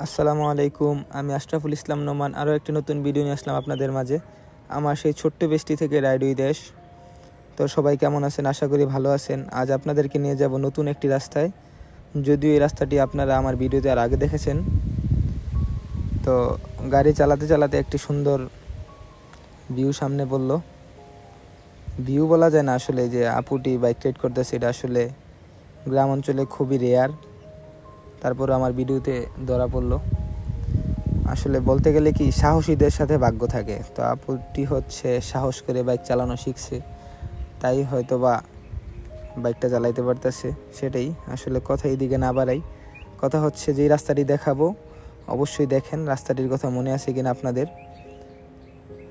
আসসালামু আলাইকুম। আমি আশরাফুল ইসলাম নোমান আরও একটি নতুন ভিডিও নিয়ে আসলাম আপনাদের মাঝে। আমার সেই ছোট্ট বেস্টি থেকে রাইডুই দেশ। তো সবাই কেমন আছেন? আশা করি ভালো আছেন। আজ আপনাদেরকে নিয়ে যাব নতুন একটি রাস্তায়, যদিও এই রাস্তাটি আপনারা আমার ভিডিওতে আর আগে দেখেছেন। তো গাড়ি চালাতে চালাতে একটি সুন্দর ভিউ সামনে পড়লো। ভিউ বলা যায় না, আসলে যে আপুটি বাইক রাইড করতেছে এটা আসলে গ্রাম অঞ্চলে খুবই রেয়ার। তারপরে আমার ভিডিওতে ধরা পড়লো। আসলে বলতে গেলে কি, সাহসীদের সাথে ভাগ্য থাকে। তো আপুটি হচ্ছে সাহস করে বাইক চালানো শিখছে, তাই হয়তো বা বাইকটা চালাইতে পারতেছে। সেটাই আসলে কথা, এইদিকে না বাড়াই। কথা হচ্ছে যেই রাস্তাটি দেখাবো অবশ্যই দেখেন। রাস্তাটির কথা মনে আছে কিনা আপনাদের?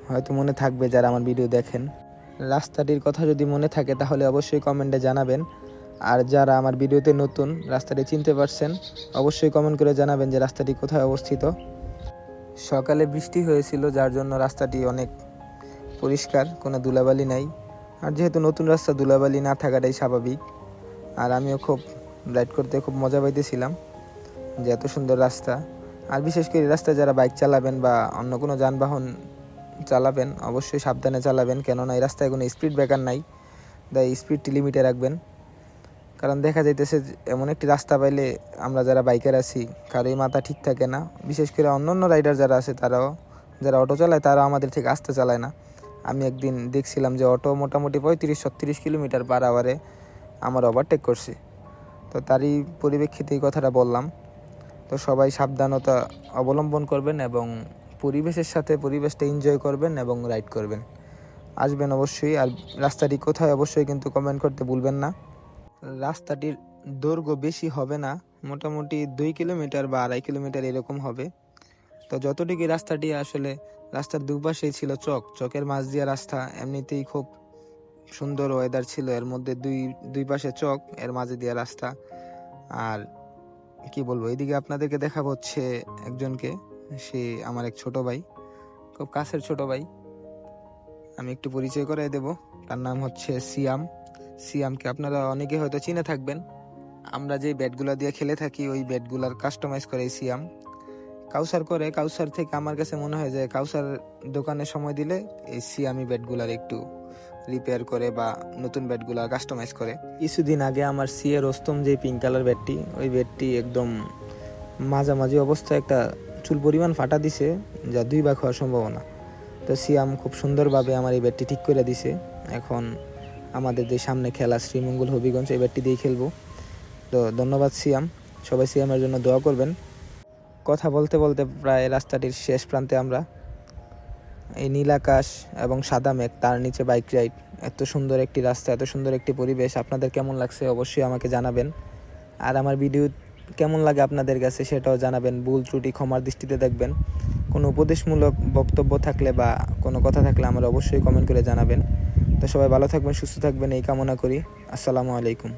হয়তো মনে থাকবে যারা আমার ভিডিও দেখেন। রাস্তাটির কথা যদি মনে থাকে তাহলে অবশ্যই কমেন্টে জানাবেন। আর যারা আমার ভিডিওতে নতুন, রাস্তাটি চিনতে পারছেন, অবশ্যই কমেন্ট করে জানাবেন যে রাস্তাটি কোথায় অবস্থিত। সকালে বৃষ্টি হয়েছিল, যার জন্য রাস্তাটি অনেক পরিষ্কার, কোনো ধুলাবালি নাই। আর যেহেতু নতুন রাস্তা, ধুলাবালি না থাকাটাই স্বাভাবিক। আর আমিও খুব রাইড করতে খুব মজা পাইতেছিলাম যে এত সুন্দর রাস্তা। আর বিশেষ করে রাস্তায় যারা বাইক চালাবেন বা অন্য কোনো যানবাহন চালাবেন অবশ্যই সাবধানে চালাবেন, কেননা এই রাস্তায় কোনো স্পিড ব্রেকার নাই। তাই স্পিডটি লিমিটে রাখবেন। কারণ দেখা যাইতেছে এমন একটি রাস্তা পাইলে আমরা যারা বাইকার আছি কারোই মাথা ঠিক থাকে না। বিশেষ করে অন্য রাইডার যারা আছে, তারাও যারা অটো চালায় তারাও আমাদের থেকে আস্তে চালায় না। আমি একদিন দেখছিলাম যে অটো মোটামুটি 35-36 কিলোমিটার পার আওয়ারে আমার ওভারটেক করছে। তো তারই পরিপ্রেক্ষিতে এই কথাটা বললাম। তো সবাই সাবধানতা অবলম্বন করবেন এবং পরিবেশের সাথে পরিবেশটা এনজয় করবেন এবং রাইড করবেন। আসবেন অবশ্যই। আর রাস্তাটি কোথায় অবশ্যই কিন্তু কমেন্ট করতে ভুলবেন না। রাস্তাটির দৈর্ঘ্য বেশি হবে না, মোটামুটি 2 কিলোমিটার বা 2.5 কিলোমিটার এরকম হবে। তো যতটুকু রাস্তাটি আসলে, রাস্তার দুপাশেই ছিল চকের মাঝ দিয়ে রাস্তা। এমনিতেই খুব সুন্দর ওয়েদার ছিল, এর মধ্যে দুই পাশে চক, এর মাঝে দিয়ে রাস্তা। আর কি বলবো, এইদিকে আপনাদেরকে দেখাবো হচ্ছে একজনকে। সে আমার এক ছোট ভাই, খুব কাছের ছোট ভাই। আমি একটু পরিচয় করাই দেব। তার নাম হচ্ছে সিয়ামকে আপনারা অনেকে হয়তো চিনে থাকবেন। আমরা যে ব্যাটগুলা দিয়ে খেলে থাকি ওই ব্যাটগুলার কাস্টমাইজ করে সিয়াম। কাউসার থেকে আমার কাছে মনে হয় যে কাউসার দোকানে সময় দিলে এই সিয়ামি ব্যাটগুলার একটু রিপেয়ার করে বা নতুন ব্যাটগুলা কাস্টমাইজ করে। কিছুদিন আগে আমার সিএ রোস্তম যে পিঙ্ক কালার ব্যাটটি, ওই ব্যাটটি একদম মাঝামাঝি অবস্থায় একটা চুল পরিমাণ ফাটা দিছে, যা 2 ভাগ হওয়ার সম্ভাবনা। তো সিয়াম খুব সুন্দরভাবে আমার এই ব্যাটটি ঠিক করে দিছে। এখন আমাদের যে সামনে খেলা শ্রীমঙ্গল হবিগঞ্জ, এই ব্যাটটি দিয়ে খেলবো। তো ধন্যবাদ সিয়াম। সবাই সিয়ামের জন্য দোয়া করবেন। কথা বলতে বলতে প্রায় রাস্তাটির শেষ প্রান্তে আমরা। এই নীল আকাশ এবং সাদা মেঘ, তার নিচে বাইক রাইড। এত সুন্দর একটি রাস্তা, এত সুন্দর একটি পরিবেশ। আপনাদের কেমন লাগছে অবশ্যই আমাকে জানাবেন। আর আমার ভিডিও কেমন লাগে আপনাদের কাছে সেটাও জানাবেন। ভুল ত্রুটি ক্ষমার দৃষ্টিতে দেখবেন। কোনো উপদেশমূলক বক্তব্য থাকলে বা কোনো কথা থাকলে আমার অবশ্যই কমেন্ট করে জানাবেন। তো সবাই ভালো থাকবেন, সুস্থ থাকবেন এই কামনা করি। আসসালামু আলাইকুম।